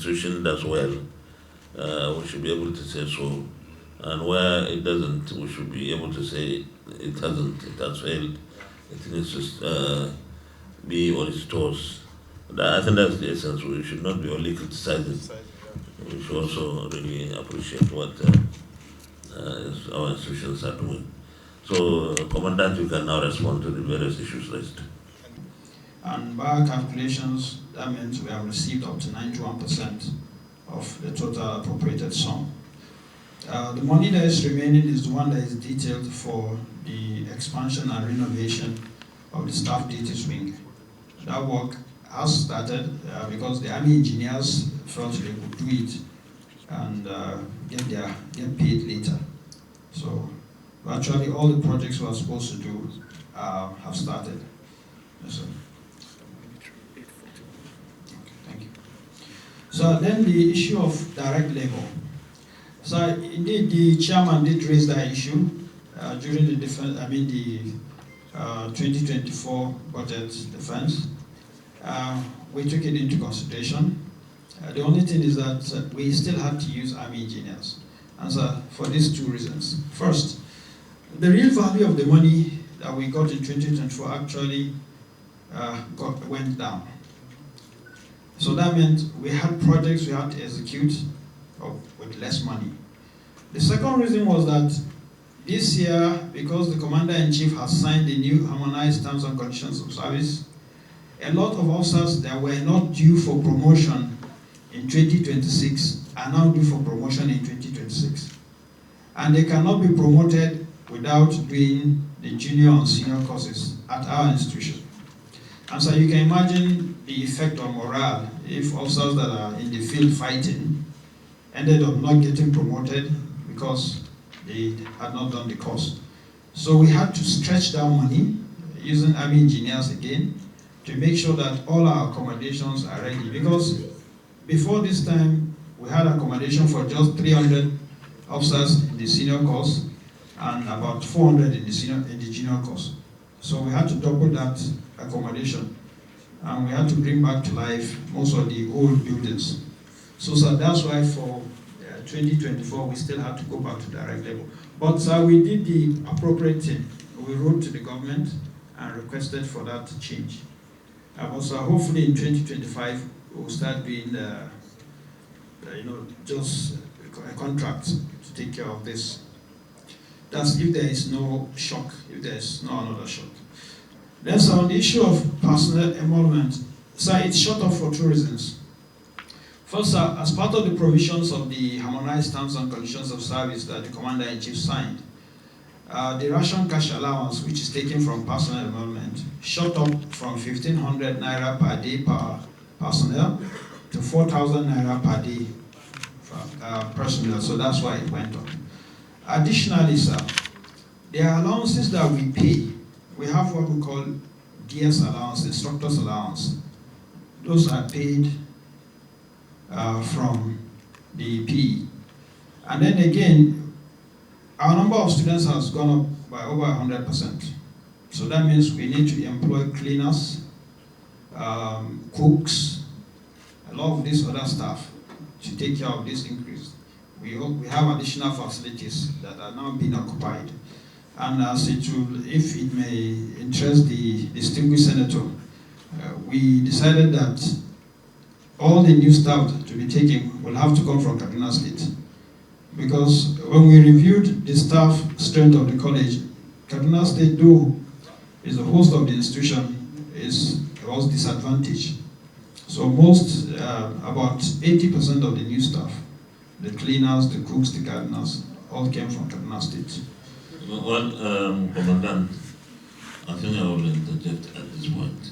institution does well, we should be able to say so. And where it doesn't, we should be able to say it has failed. It needs to be on its toes. I think that's the essence. We should not be only criticizing. We should also really appreciate what our institutions are doing. So, Commandant, you can now respond to the various issues raised. And by our calculations, that means we have received up to 91% of the total appropriated sum. The money that is remaining is the one that is detailed for the expansion and renovation of the staff duties wing. That work has started because the Army engineers felt they could do it and get paid later. So virtually all the projects we are supposed to do have started. Yes, sir. Okay, thank you. So then the issue of direct labor. So indeed, the chairman did raise that issue during the 2024 budget defense. We took it into consideration. The only thing is that we still had to use Army engineers. And so for these two reasons. First, the real value of the money that we got in 2024 actually went down. So that meant we had projects we had to execute with less money. The second reason was that this year, because the Commander-in-Chief has signed the new harmonized terms and conditions of service, a lot of officers that were not due for promotion in 2026 are now due for promotion in 2026. And they cannot be promoted without doing the junior and senior courses at our institution. And so you can imagine the effect on morale if officers that are in the field fighting ended up not getting promoted because they had not done the course. So we had to stretch that money using Army engineers again to make sure that all our accommodations are ready. Because before this time, we had accommodation for just 300 officers in the senior course and about 400 in the junior course. So we had to double that accommodation. And we had to bring back to life most of the old buildings. So that's why for 2024, we still had to go back to direct labor. But we did the appropriate thing. We wrote to the government and requested for that to change. Also, hopefully in 2025, we'll start doing, just a contract to take care of this. That's if there is no shock, if there is no another shock. Then on the issue of personnel emolument, it's short up for two reasons. First, as part of the provisions of the harmonized terms and conditions of service that the Commander-in-Chief signed, the ration cash allowance, which is taken from personnel emolument, shot up from 1,500 naira per day per personnel to 4,000 naira per day for personnel. So that's why it went up. Additionally, sir, there are allowances that we pay. We have what we call DS allowance, instructor's allowance. Those are paid from the PE. And then again, our number of students has gone up by over 100%. So that means we need to employ cleaners, cooks, a lot of this other staff to take care of this increase. We have additional facilities that are now being occupied. And as if it may interest the distinguished senator, we decided that all the new staff to be taken will have to come from Kaduna State. Because when we reviewed the staff strength of the college, Kaduna State, though is the host of the institution, was disadvantaged. So about 80% of the new staff, the cleaners, the cooks, the gardeners, all came from Kaduna State. Well, Commandant, I think I will interject at this point.